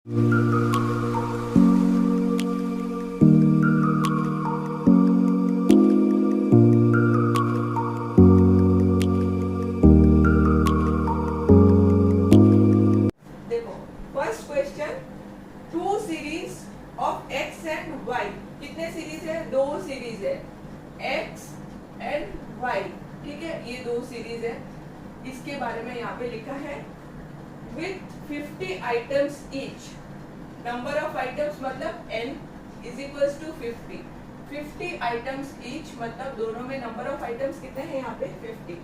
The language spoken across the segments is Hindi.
देखो first question, two series of x and Y. कितने सीरीज है? दो सीरीज है, एक्स एंड वाई। ठीक है, ये दो सीरीज है। इसके बारे में यहाँ पे लिखा है with 50 items each. Number of items मतलब n is equals to 50। 50 items each मतलब दोनों में नंबर ऑफ आइटम्स कितने हैं यहाँ पे? 50।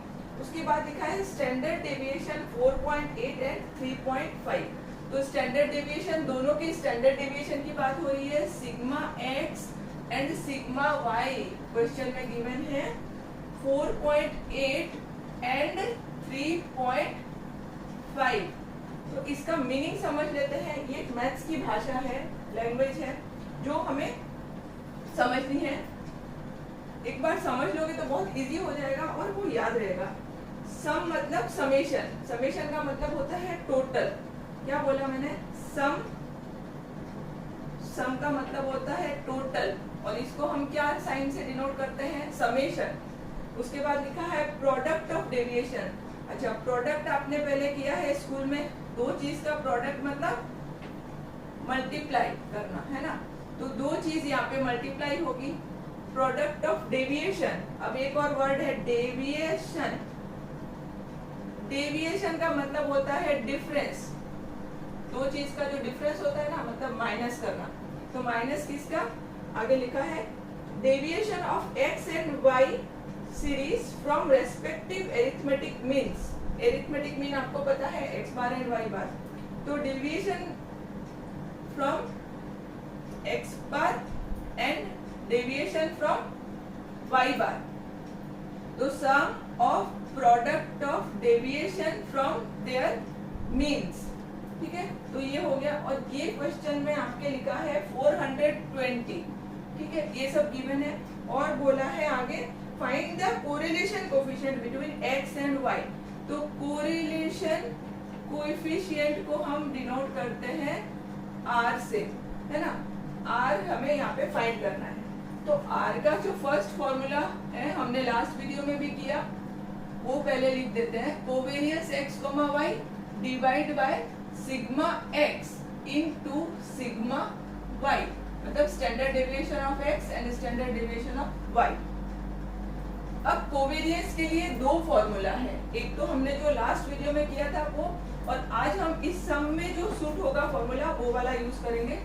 उसके बाद लिखा है स्टैंडर्ड डेविएशन 4.8 एंड 3.5। तो स्टैंडर्ड डेविएशन, दोनों की स्टैंडर्ड डेविएशन की बात हो रही है, sigma X and sigma Y. Question में गिवन है 4.8 एंड 3.5। तो इसका मीनिंग समझ लेते हैं। ये मैथ्स की भाषा है, लैंग्वेज है जो हमें समझनी है। एक बार समझ लोगे तो बहुत इजी हो जाएगा और वो याद रहेगा। सम मतलब समेशन। समेशन का मतलब होता है टोटल। क्या बोला मैंने? सम का मतलब होता है टोटल, और इसको हम क्या साइन से डिनोट करते हैं? समेशन। उसके बाद लिखा है प्रोडक्ट ऑफ डेविएशन। अच्छा, प्रोडक्ट आपने पहले किया है स्कूल में। दो चीज का प्रोडक्ट मतलब मल्टीप्लाई करना, है ना? तो दो चीज यहाँ पे मल्टीप्लाई होगी। Product of deviation. अब एक और वर्ड है डेविएशन। डेविएशन का मतलब होता है डिफरेंस। दो चीज का जो डिफरेंस होता है ना, मतलब माइनस करना। तो माइनस किसका? आगे लिखा है deviation of x and y series from respective arithmetic means. Arithmetic mean आपको पता है, x bar and y bar. तो deviation from x bar and deviation from y bar. तो sum of product of deviation from their means. ठीक है, तो ये हो गया। और ये क्वेश्चन में आपके लिखा है 420। ठीक है, ये सब गिवन है। और बोला है आगे find the correlation coefficient between X and Y. तो कोरिलेशन कोएफिशिएंट को हम डिनोट करते हैं r से, है ना? r हमें यहाँ पे फाइंड करना है। तो r का जो फर्स्ट फॉर्मूला है, हमने लास्ट वीडियो में भी किया, वो पहले लिख देते हैं। Covariance x, y divide by sigma x into sigma y, मतलब standard deviation of x and standard deviation of y। अब कोवेरियंस के लिए दो फॉर्मूला है। एक तो हमने जो लास्ट वीडियो में किया था वो, और आज हम इस सम में जो सूट होगा फॉर्मूला वो वाला यूज करेंगे।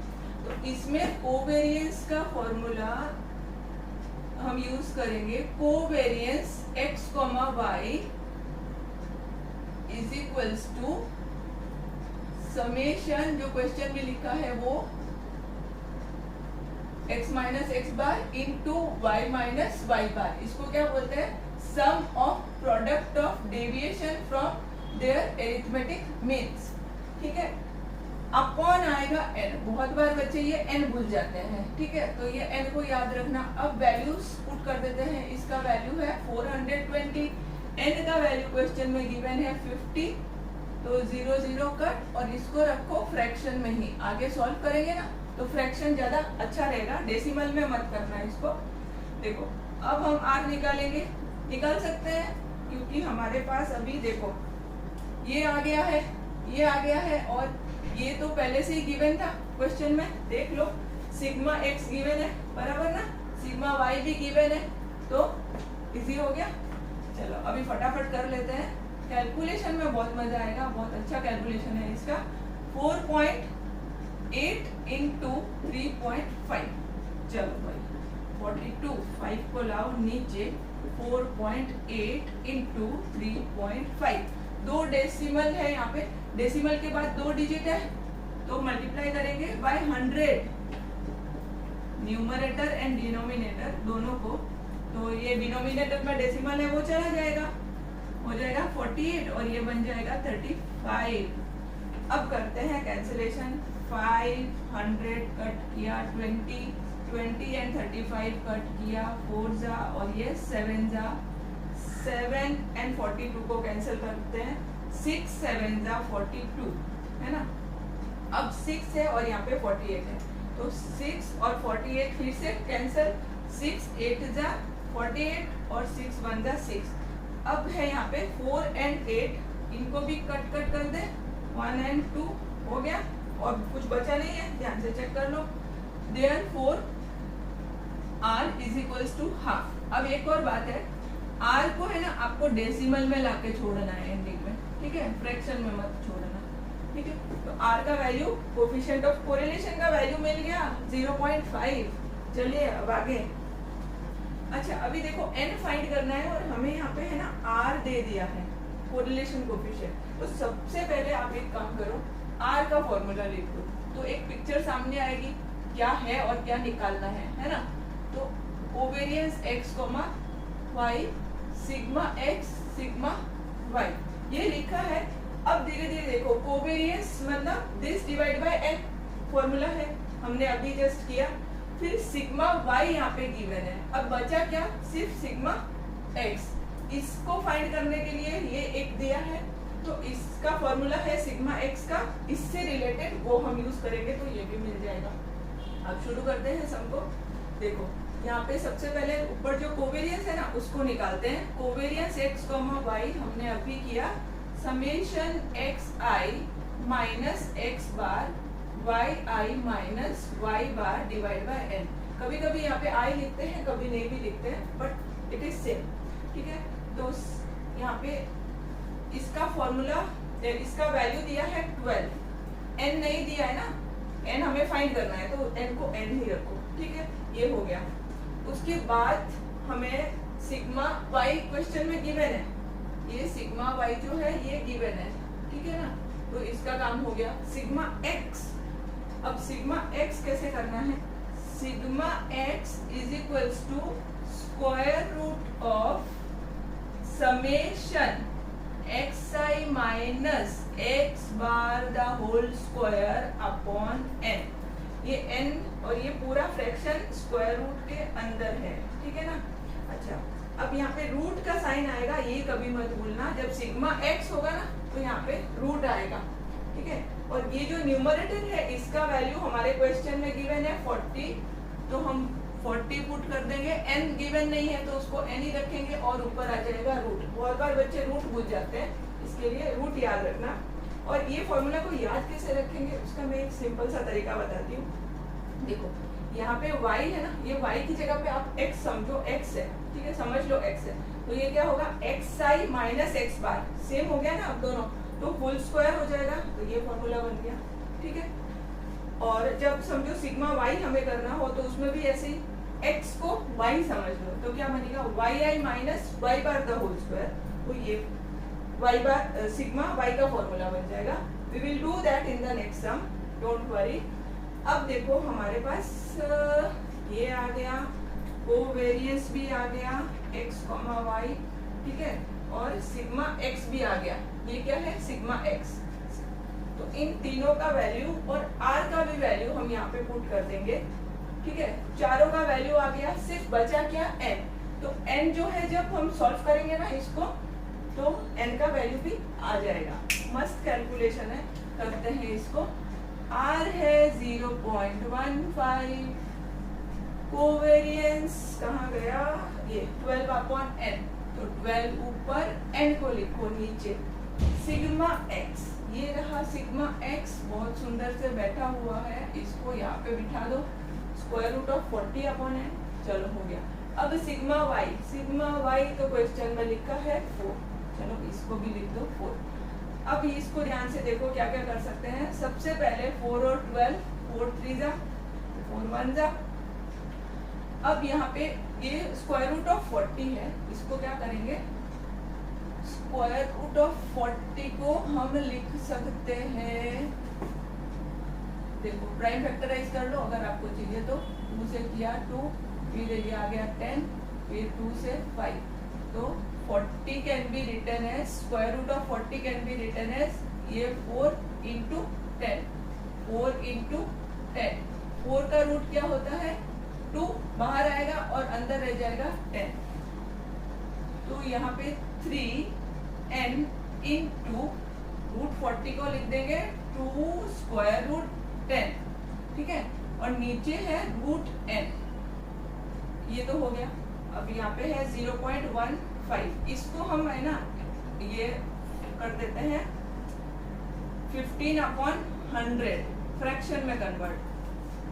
तो इसमें कोवेरियंस का फॉर्मूला हम यूज करेंगे। Covariance x, y is equals to summation, जो क्वेश्चन में लिखा है वो x minus x bar into y minus y bar. इसको क्या बोलते हैं? Sum of product of deviation from their arithmetic means. ठीक है, अपॉन आएगा n। बहुत बार बच्चे ये n भूल जाते हैं। ठीक है, तो ये n को याद रखना। अब वैल्यूज पुट कर देते हैं। इसका वैल्यू है 420। n का वैल्यू क्वेश्चन में गिवन है 50। तो 0 0 कट, और इसको रखो फ्रैक्शन में ही। आगे सॉल्व करेंगे ना तो फ्रैक्शन ज्यादा अच्छा रहेगा, डेसिमल में मत करना इसको। देखो अब हम r निकालेंगे, निकाल सकते हैं क्योंकि हमारे पास अभी देखो ये आ गया है, ये आ गया है, और ये तो पहले से ही गिवन था क्वेश्चन में। देख लो, सिग्मा x गिवन है, बराबर ना? सिग्मा y भी गिवन है, तो इजी हो गया। चलो अभी फटाफट कर लेते हैं। कैलकुलेशन में बहुत मजा आएगा, बहुत अच्छा कैलकुलेशन है इसका। 4.8 इंटू 3.5। चलो भाई 42, 5 को लाओ नीचे। 4.8 इंटू 3.5। दो डेसिमल है यहाँ पे, डेसिमल के बाद दो डिजिट है, तो मल्टीप्लाई करेंगे बाय 100, न्यूमरेटर एंड डिनोमिनेटर दोनों को। तो ये डिनोमिनेटर में डेसिमल है वो चला जाएगा, हो जाएगा 48, और ये बन जाएगा 35। अब करते हैं कैंसिलेशन। 500 कट किया, 20 एंड 35 कट किया, 4 जा, और ये 7 जा। 7 एंड 42 को कैंसिल करते हैं। 6 7 जा 42, है ना? अब 6 है और यहाँ पे 48 है, तो 6 और 48 फिर से कैंसिल, 6 8 जा 48 और 6 1 जा 6। अब है यहाँ पे 4 and 8, इनको भी कट कर दे, 1 and 2 हो गया और कुछ बचा नहीं है, ध्यान से चेक कर लो। Therefore r is equals to half। अब एक और बात है, r को है ना आपको डेसिमल में लाके छोड़ना है एंडिंग में, ठीक है, फ्रैक्शन में मत छोड़ना, ठीक है। तो r का वैल्यू, कोफिशिएंट ऑफ कोरिलेशन का वैल्यू मिल गया 0.5। चलिए अब आगे। अच्छा अभी देखो n फाइंड करना है और हमें यहाँ पे है ना r दे दिया है कोरिलेशन कोफिशिएंट। तो सबसे पहले आप एक काम करो, r का फॉर्मूला लिख दो, तो एक पिक्चर सामने आएगी क्या है और क्या निकालना है ना। तो covariance x, y, sigma x sigma y ये लिखा है। अब धीरे धीरे देखो, कोवेरियंस मतलब this divide by n formula है, हमने अभी जस्ट किया। फिर सिग्मा y यहाँ पे गिवन है, अब बचा क्या, सिर्फ सिग्मा x। इसको फाइंड करने के लिए ये एक दिया है, तो इसका फॉर्मूला है सिग्मा x का, इससे रिलेटेड वो हम यूज करेंगे, तो ये भी मिल जाएगा। अब शुरू करते हैं सम को। देखो यहाँ पे सबसे पहले ऊपर जो कोवेरियंस है ना उसको निकालते हैं। कोवेरियंस x, y हमने अभी किया, summation xi minus x bar yi minus y bar divide by n। कभी कभी यहाँ पे i लिखते हैं, कभी नहीं भी लिखते हैं, बट इट इज सेम, ठीक है। तो यहाँ पे इसका फॉर्मूला, इसका वैल्यू दिया है 12, n नहीं दिया है ना, n हमें फाइंड करना है तो n को n ही रखो, ठीक है, ये हो गया। उसके बाद हमें सिग्मा y क्वेश्चन में गिवन है, ये सिग्मा y जो है ये गिवन है, ठीक है ना, तो इसका काम हो गया। सिग्मा x, अब सिग्मा x कैसे करना है, sigma x is equals to square root of summation xi minus x bar the whole square upon n। ये n और ये पूरा फ्रैक्शन स्क्वायर रूट के अंदर है, ठीक है ना। अच्छा अब यहाँ पे रूट का साइन आएगा, ये कभी मत भूलना, जब सिग्मा x होगा ना तो यहाँ पे रूट आएगा, ठीक है। और ये जो न्यूमरेटर है इसका वैल्यू हमारे क्वेश्चन में गिवन है 40, तो हम 40 पुट कर देंगे। n गिवन नहीं है तो उसको n ही रखेंगे और ऊपर आ जाएगा रूट। बहुत बार बच्चे रूट भूल जाते हैं, इसके लिए रूट याद रखना। और ये फॉर्मूला को याद कैसे रखेंगे उसका मैं एक सिंपल सा तरीका बताती हूँ। देखो यहाँ पे y है ना, ये y की जगह पे आप x समझो, x है, ठीक है, समझ लो x है, तो ये क्या होगा, xi माइनस x बार, सेम हो गया ना अब दोनों, तो फुल स्क्वायर हो जाएगा, तो ये फॉर्मूला बन गया, ठीक है। और जब समझो सिग्मा y हमें करना हो तो उसमें भी ऐसे ही x को y समझ लो, तो क्या बनेगा, yi minus y bar the whole square, तो ये y बार सिग्मा y का फॉर्मूला बन जाएगा। We will do that in the next sum, don't worry. अब देखो हमारे पास ये आ गया, कोवेरियंस भी आ गया x, y, ठीक है, और सिग्मा x भी आ गया, ये क्या है, सिग्मा x। तो इन तीनों का वैल्यू और r का भी वैल्यू हम यहाँ पे पुट कर देंगे, ठीक है। चारों का वैल्यू आ गया, सिर्फ बचा क्या, n। तो n जो है जब हम सॉल्व करेंगे ना इसको, तो n का वैल्यू भी आ जाएगा। मस्त कैलकुलेशन है, करते हैं इसको। r है 0.15, कोवेरियंस कहाँ गया, ये 12 अपॉन n, तो 12 ऊपर, n को लिखो नीचे, सिग्मा x, ये रहा सिग्मा x, बहुत सुंदर से बैठा हुआ है, इसको यहाँ पे बिठा दो, square root of 40 upon n, चलो हो गया। अब सिग्मा y तो क्वेश्चन में लिखा है 4, चलो इसको भी लिख दो 4। अब इसको ध्यान से देखो क्या क्या कर सकते हैं। सबसे पहले 4 और 12, 4 3 जा 4 1 जा। अब यहाँ पे ये स्क्वायर रूट ऑफ 40 है, इसको क्या करेंगे, स्क्वायर रूट ऑफ 40 को हम लिख सकते हैं, देखो प्राइम फैक्टराइज कर लो अगर आपको चाहिए तो। 2 से किया 2, फिर ये आ गया 10, फिर 2 से 5, तो 40 can be written as, square root of 40 can be written as ये 4 इंटू 10, 4 इंटू 10। 4 का रूट क्या होता है 2, बाहर आएगा और अंदर रह जाएगा 10, तो यहाँ पे 3n इंटू रूट 40 को लिख देंगे 2 स्क्वायर रूट 10, ठीक है, और नीचे है रूट n, ये तो हो गया। अब यहाँ पे है 0.15, इसको हम है ना ये कर देते हैं 15/100 फ्रैक्शन में कन्वर्ट,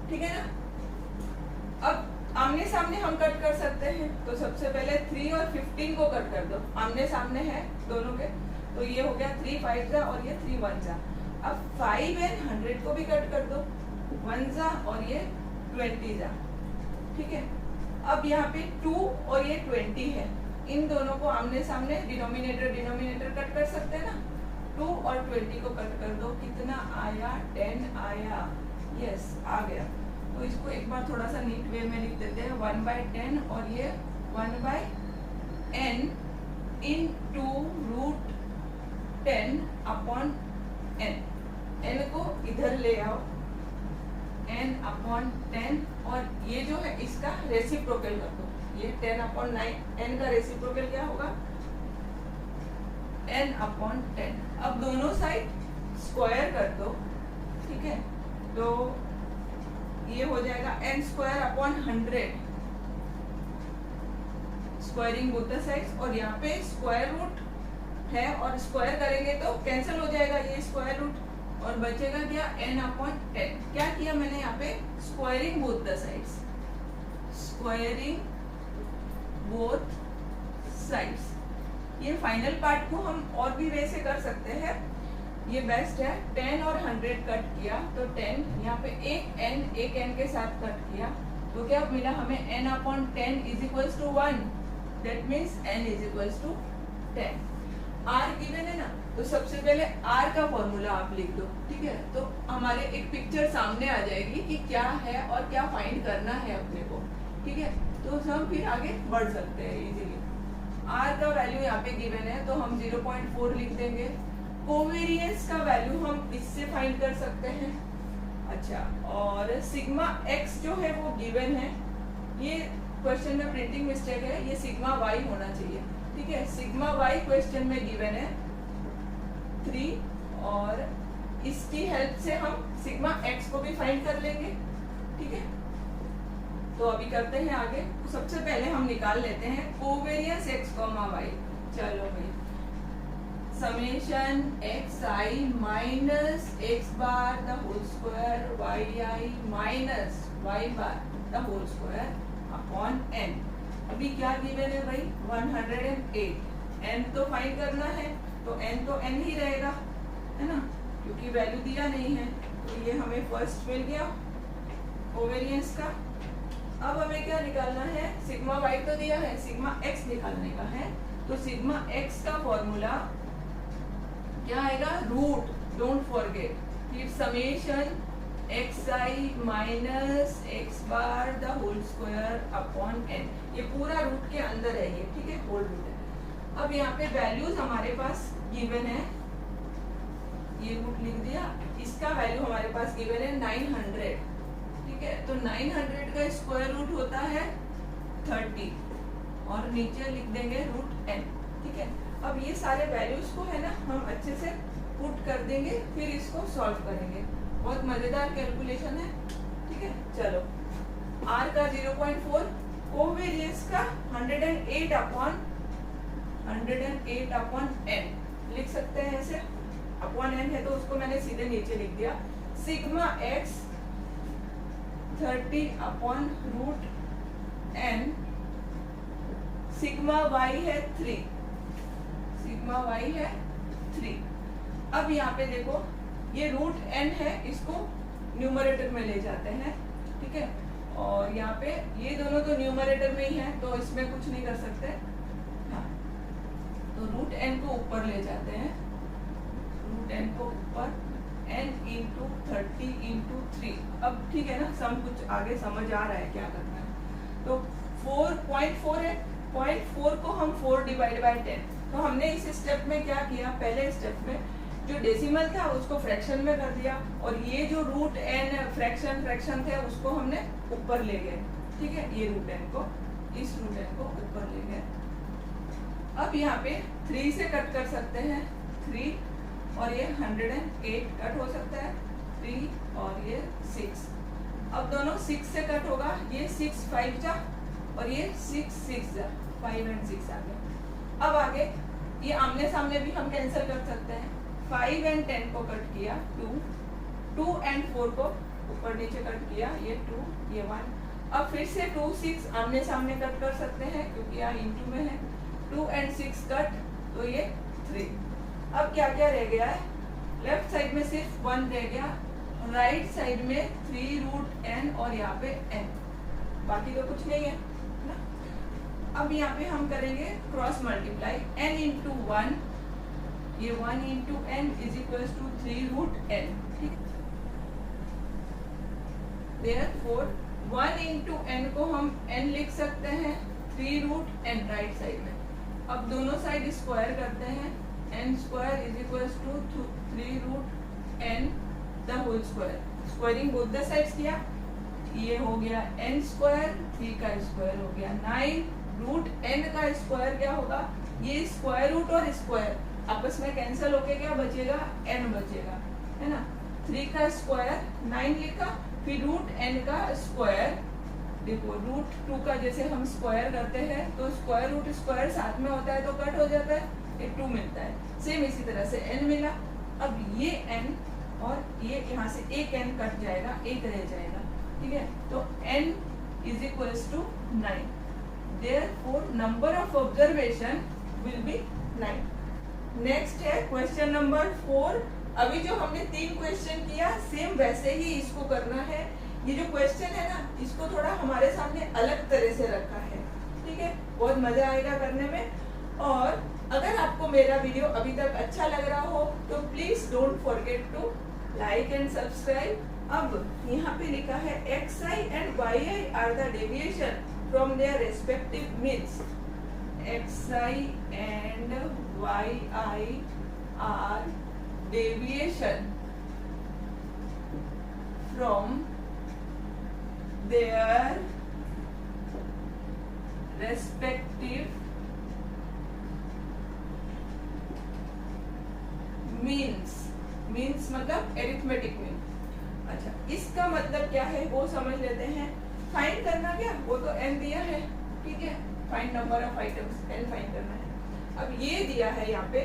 ठीक है ना। अब आमने सामने हम कट कर सकते हैं, तो सबसे पहले 3 और 15 को कट कर दो, आमने सामने है दोनों के, तो ये हो गया 3 5 जा और ये 3 1 जा। अब 5 और 100 को भी कट कर दो, 1 जा और ये 20 जा, ठीक है। अब यहाँ पे 2 और ये 20 है, इन दोनों को आमने सामने डिनोमिनेटर कट कर सकते हैं ना, 2 और 20 को कट कर दो, कितना आया 10 आया, यस आ गया। तो इसको एक बार थोड़ा सा नीट वे में लिख देते हैं, 1/10 और ये 1/n into root 10/n, n को इधर ले आओ, n/10, और ये जो है इसका रेसिप्रोकल कर दो, ये 10/9, n का रेसिप्रोकल क्या होगा n/10। अब दोनों साइड स्क्वायर कर दो, ठीक है, तो ये हो जाएगा n²/100, squaring both the sides, और यहाँ पे स्क्वायर रूट है और स्क्वायर करेंगे तो कैंसिल हो जाएगा ये स्क्वायर रूट, और बचेगा क्या n/10। क्या किया मैंने यहाँ पे, squaring both the sides, squaring both sides. ये फाइनल पार्ट को हम और भी वैसे कर सकते हैं, ये बेस्ट है। 10 और 100 कट किया तो 10, यहाँ पे एक n के साथ कट किया तो क्या मिला हमें, n/10 is equals to 1, that means n is equals to 10। r given है ना, तो सबसे पहले r का फॉर्मूला आप लिख दो, ठीक है, तो हमारे एक पिक्चर सामने आ जाएगी कि क्या है और क्या फाइंड करना है अपने को, ठीक है, तो हम फिर आगे बढ़ सकते हैं इजीली। r का वैल्यू यहाँ पे गिवन है तो हम 0.4 लिख देंगे। कोवेरियंस का वैल्यू हम इससे फाइंड कर सकते हैं, अच्छा, और सिग्मा x जो है वो गिवन है, ये क्वेश्चन में प्रिंटिंग मिस्टेक है, ये सिग्मा y होना चाहिए, ठीक है, सिग्मा y क्वेश्चन में गिवन है 3, और इसकी हेल्प से हम सिग्मा x को भी फाइंड कर लेंगे, ठीक है। तो अभी करते हैं आगे, सबसे पहले हम निकाल लेते हैं कोवेरियंस x, y, चलो भाई, summation xi minus x bar the whole square yi minus y bar the whole square upon n। अभी क्या गिवन है भाई, 108, n तो फाइंड करना है तो n तो n ही रहेगा, है ना, क्योंकि वैल्यू दिया नहीं है, तो ये हमें फर्स्ट मिल गया कोवेरियंस का। अब हमें क्या निकालना है, सिग्मा y तो दिया है, सिग्मा x निकालने का है, तो सिग्मा x का फॉर्मूला क्या आएगा, रूट, डोंट फॉरगेट, फिर summation xi minus x bar the whole square upon n, ये पूरा रूट के अंदर है ये, ठीक है, होल रूट है। अब यहाँ पे वैल्यूज हमारे पास गिवन है, ये रूट लिख दिया, इसका वैल्यू हमारे पास गिवन है 900, ठीक है, तो 900 का स्क्वायर रूट होता है 30, और नीचे लिख देंगे रूट n, ठीक है। अब ये सारे वैल्यूज को है ना हम अच्छे से पुट कर देंगे, फिर इसको सॉल्व करेंगे, बहुत मजेदार कैलकुलेशन है, ठीक है। चलो, r का 0.4, कोवेरियंस का 108/n लिख सकते हैं ऐसे, अपॉन n है तो उसको मैंने सीधे नीचे लिख दिया। Sigma x 30/√n, sigma y है 3, सिग्मा y है 3। अब यहाँ पे देखो ये रूट n है, इसको न्यूमरेटर में ले जाते हैं, ठीक है, और यहाँ पे ये दोनों तो न्यूमरेटर में ही है तो इसमें कुछ नहीं कर सकते, हाँ, तो रूट n को ऊपर ले जाते हैं, रूट n को ऊपर, n इंटू 30 इंटू 3। अब ठीक है ना, सम कुछ आगे समझ आ रहा है क्या करना है। तो 4.4 है, 0.4 को हम 4 डिवाइड बाय 10, तो हमने इस स्टेप में क्या किया, पहले स्टेप में जो डेसिमल था उसको फ्रैक्शन में कर दिया, और ये जो रूट n फ्रैक्शन थे उसको हमने ऊपर ले गए, ठीक है, ये रूट n को, इस रूट n को ऊपर ले गए। अब यहाँ पे 3 से कट कर सकते हैं, 3 और ये 108 कट हो सकता है 3 और ये 6। अब दोनों 6 से कट होगा, ये 6 5 जा और ये 6 6 जा, 5 और 6 आ गया। अब आगे ये आमने सामने भी हम कैंसिल कर सकते हैं। 5 और 10 को कट किया 2, 2 और 4 को ऊपर नीचे कट किया, ये 2 ये 1। अब फिर से 2 6 आमने सामने कट कर सकते हैं क्योंकि यहाँ इनटू में है। 2 और 6 कट तो ये 3। अब क्या क्या रह गया है, लेफ्ट साइड में सिर्फ 1 रह गया, राइट साइड में 3 रूट n और यहाँ पे n, बाकी तो कुछ नहीं है ना। अब यहाँ पे हम करेंगे क्रॉस मल्टीप्लाई, n इंटू 1, ये 1 into n is equal to 3 root n। Therefore 1 into n को हम n लिख सकते हैं 3 रूट n राइट साइड में। अब दोनों साइड स्क्वायर करते हैं, n square is equal to 3 root n the whole square. Squaring both the sides किया, ये हो गया n स्क्वायर, 3 का स्क्वायर हो गया 9 रूट n का स्क्वायर क्या होगा, ये स्क्वायर रूट और स्क्वायर आपस में कैंसिल होके क्या बचेगा, n बचेगा, है ना। 3 का स्क्वायर 9 लिखा, फिर रूट n का स्क्वायर, देखो रूट 2 का जैसे हम स्क्वायर करते हैं तो स्क्वायर रूट स्क्वायर साथ में होता है तो कट हो जाता है, ये 2 मिलता है। सेम इसी तरह से n मिला। अब ये n और ये यहाँ से एक n कट जाएगा, एक रह जाएगा, ठीक है। तो n is equal to 9। Therefore number of observation will be 9। Next है क्वेश्चन नंबर 4। अभी जो हमने 3 क्वेश्चन किया सेम वैसे ही इसको करना है। ये जो क्वेश्चन है ना, इसको थोड़ा हमारे सामने अलग तरह से रखा है, ठीक है। बहुत मजा आएगा करने में। और अगर आपको मेरा वीडियो अभी तक अच्छा लग रहा हो तो please don't forget to like and subscribe. अब यहाँ पे लिखा है xi and yi are the deviation from their respective means. xi and yi are deviation from their respective means। Means मतलब एरिथमेटिक मीन। अच्छा, इसका मतलब क्या है वो समझ लेते हैं। फाइंड करना क्या, वो तो n दिया है, ठीक है। Find number of items, n find करना है। अब ये दिया है यहाँ पे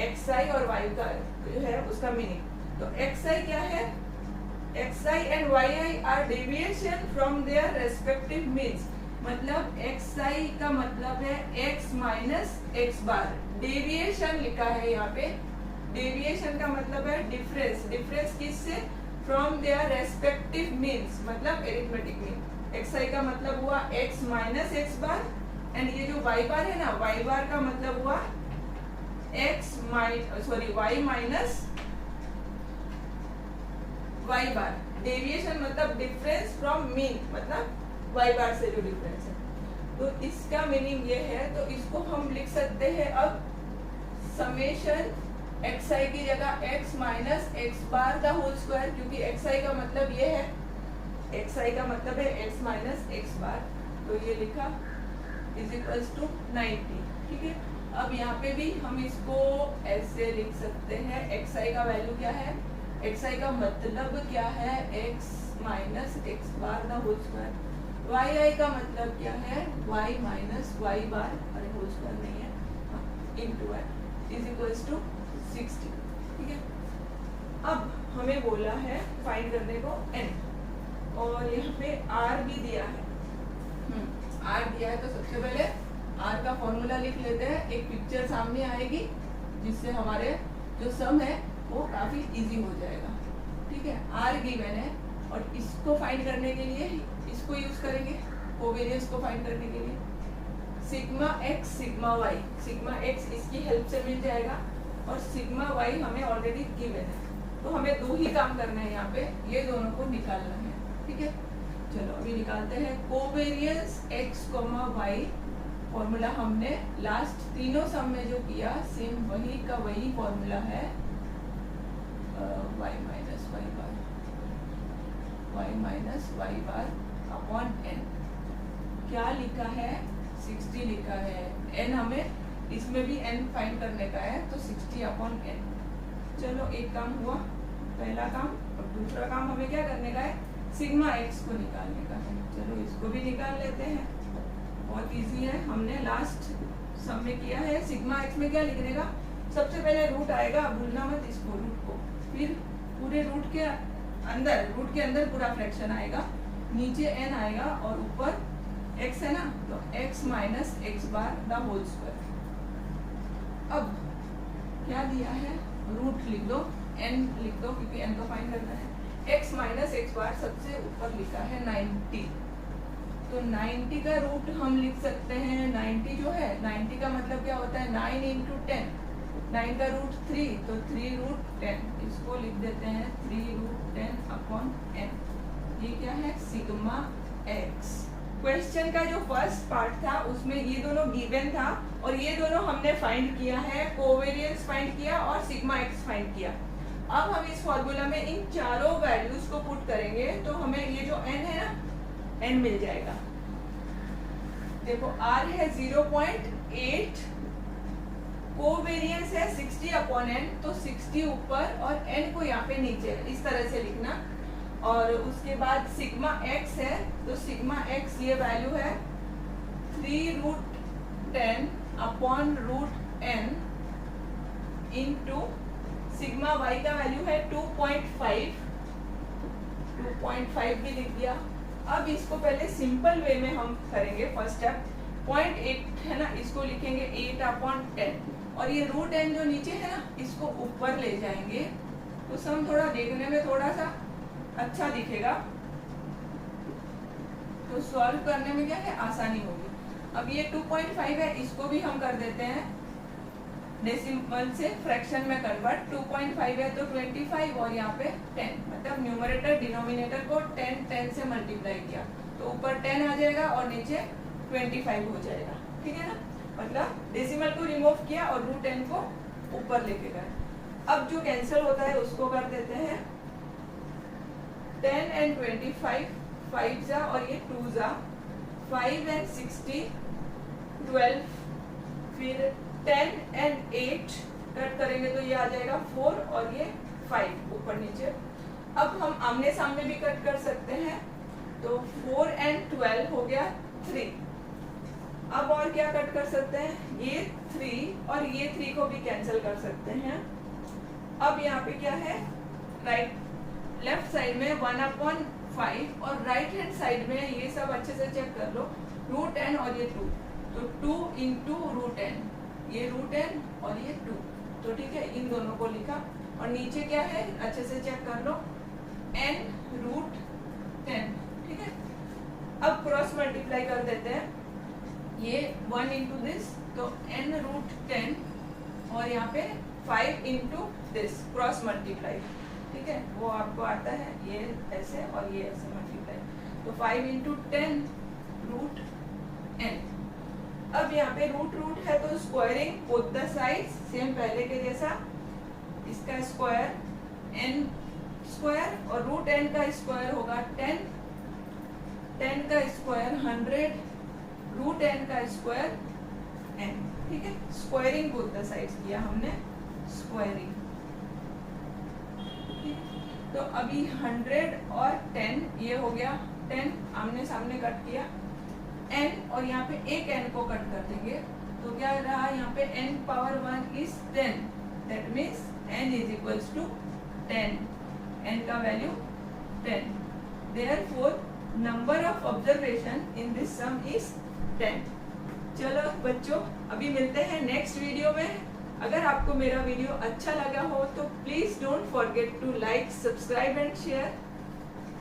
xi और y का जो है उसका मीनिंग। तो xi क्या है, xi and yi are deviation from their respective means। मतलब xi का मतलब है x माइनस x बार। डेविएशन लिखा है यहाँ पे, डेविएशन का मतलब है डिफरेंस। डिफरेंस किससे, फ्रॉम देयर रेस्पेक्टिव मीन्स, मतलब एरिथमेटिक मीन। xi का मतलब हुआ x minus x bar, and ये जो y बार है ना, y बार का मतलब हुआ y माइनस y बार। डेविएशन मतलब डिफरेंस फ्रॉम मीन, मतलब y बार से जो डिफरेंस है। तो इसका मीनिंग ये है, तो इसको हम लिख सकते हैं अब समेशन xi की जगह x माइनस x बार का होल स्क्वायर, क्योंकि xi का मतलब ये है, xi का मतलब है x माइनस x बार। तो ये लिखा इज इक्वल्स टू 90, ठीक है। अब यहाँ पे भी हम इसको ऐसे लिख सकते हैं, xi का वैल्यू क्या है, xi का मतलब क्या है, x माइनस x बार का होल स्क्वायर। yi का मतलब क्या है, y माइनस y बार, अरे होल स्क्वायर नहीं है, into y is equals to 60, ठीक है। अब हमें बोला है फाइंड करने को n, और यहाँ पे r भी दिया है। r दिया है तो सबसे पहले r का फॉर्मूला लिख लेते हैं। एक पिक्चर सामने आएगी जिससे हमारे जो सम है वो काफी इजी हो जाएगा, ठीक है। r गिवन है और इसको फाइंड करने के लिए इसको यूज करेंगे, कोवेरियंस को फाइंड करने के लिए। Sigma x sigma y, sigma x इसकी हेल्प से मिल जाएगा और सिग्मा y हमें ऑलरेडी गिवन है। तो हमें दो ही काम करना है यहाँ पे, ये दोनों को निकालना है, ठीक है। चलो अभी निकालते हैं। कोवेरियंस x, y फॉर्मूला हमने लास्ट तीनों सम में जो किया सेम वही का वही फॉर्मूला है, y minus y bar upon n। क्या लिखा है, 60 लिखा है। n हमें इसमें भी n फाइंड करने का है, तो 60 अपॉन n। चलो एक काम हुआ, पहला काम। और दूसरा काम हमें क्या करने का है, सिग्मा एक्स को निकालने का है। चलो इसको भी निकाल लेते हैं, बहुत इजी है। हमने लास्ट सम में किया है। सिग्मा एक्स में क्या लिखने का, सबसे पहले रूट आएगा, भूलना मत इसको, रूट को, फिर पूरे रूट के अंदर पूरा फ्रैक्शन आएगा, नीचे n आएगा और ऊपर x है ना, तो x minus x bar the whole square. अब क्या दिया है, रूट लिख दो, n लिख दो क्योंकि n को फाइंड करना है। x माइनस एक्स बार सबसे ऊपर लिखा है 90, तो 90 का रूट हम लिख सकते हैं। 90 जो है, 90 का मतलब क्या होता है, 9 इंटू 10, 9 का रूट 3, तो 3 रूट 10, इसको लिख देते हैं 3 रूट 10 अपॉन n। ये क्या है, सिग्मा x। क्वेश्चन का जो फर्स्ट पार्ट था उसमें ये दोनों गिवन था और ये दोनों हमने फाइंड किया है, कोवेरियंस फाइंड किया और सिग्मा x फाइंड किया। अब हम इस फॉर्मूला में इन चारों वैल्यूज को पुट करेंगे तो हमें ये जो n है ना, n मिल जाएगा। देखो r है 0.8, कोवेरियंस है 60 अपॉन n, तो 60 ऊपर और n को यहाँ पे नीचे, इस तरह से लिखना। और उसके बाद सिग्मा x है, तो सिग्मा x ये वैल्यू है 3 root 10 upon root n into sigma y का वैल्यू है 2.5 भी लिख दिया। अब इसको पहले सिंपल वे में हम करेंगे। फर्स्ट स्टेप 0.8 है ना, इसको लिखेंगे 8 अपॉन 10 और ये रूट n जो नीचे है ना, इसको ऊपर ले जाएंगे तो सम थोड़ा देखने में थोड़ा सा अच्छा दिखेगा, तो सॉल्व करने में क्या है, आसानी होगी। अब ये 2.5 है, इसको भी हम कर देते हैं डेसिमल से फ्रैक्शन में कन्वर्ट। 2.5 है तो 25 और यहाँ पे 10, मतलब न्यूमरेटर डिनोमिनेटर को 10 से मल्टीप्लाई किया तो ऊपर 10 आ जाएगा और नीचे 25 हो जाएगा, ठीक है ना। मतलब डेसिमल को रिमूव किया और रूट n को ऊपर लेके गए। अब जो कैंसिल होता है उसको कर देते हैं 10 and 25, 5 जा और ये 2 जा, 5 and 60, 12, फिर 10 and 8 कट करेंगे तो ये आ जाएगा 4 और ये 5 ऊपर नीचे। अब हम आमने सामने भी कट कर सकते हैं, तो 4 and 12 हो गया 3। अब और क्या कट कर सकते हैं, ये 3 और ये 3 को भी कैंसिल कर सकते हैं। अब यहाँ पे क्या है, लेफ्ट साइड में 1/5 और राइट हैंड साइड में ये सब अच्छे से चेक कर लो, रूट n और ये 2, तो 2 इंटू रूट n, ये रूट n और ये 2, तो ठीक है, इन दोनों को लिखा। और नीचे क्या है, अच्छे से चेक कर लो, n रूट 10, ठीक है। अब क्रॉस मल्टीप्लाई कर देते हैं, ये 1 इंटू दिस, तो n रूट 10 और यहाँ पे 5 इंटू दिस, क्रॉस मल्टीप्लाई, ठीक है, वो आपको आता है, ये ऐसे और ये ऐसे मल्टीप्लाई, तो 5 इंटू 10 रूट n। अब यहाँ पे रूट है तो squaring both the sides, same पहले के जैसा, इसका स्क्वायर n स्क्वायर और रूट n का स्क्वायर होगा 10, 10 का स्क्वायर 100, रूट n का स्क्वायर n, ठीक है। स्क्वायरिंग बोथ द साइड्स किया हमने, स्क्वायरिंग। तो अभी 100 और 10 ये हो गया, 10 आमने सामने कट किया, n और यहाँ पे एक n को कट कर देंगे तो क्या रहा, यहाँ पे n power 1 is 10, that means n is equals to 10, n का value 10, therefore number of observation in this sum is 10। चलो बच्चों, अभी मिलते हैं नेक्स्ट वीडियो में। अगर आपको मेरा वीडियो अच्छा लगा हो तो please don't forget to like, subscribe and share.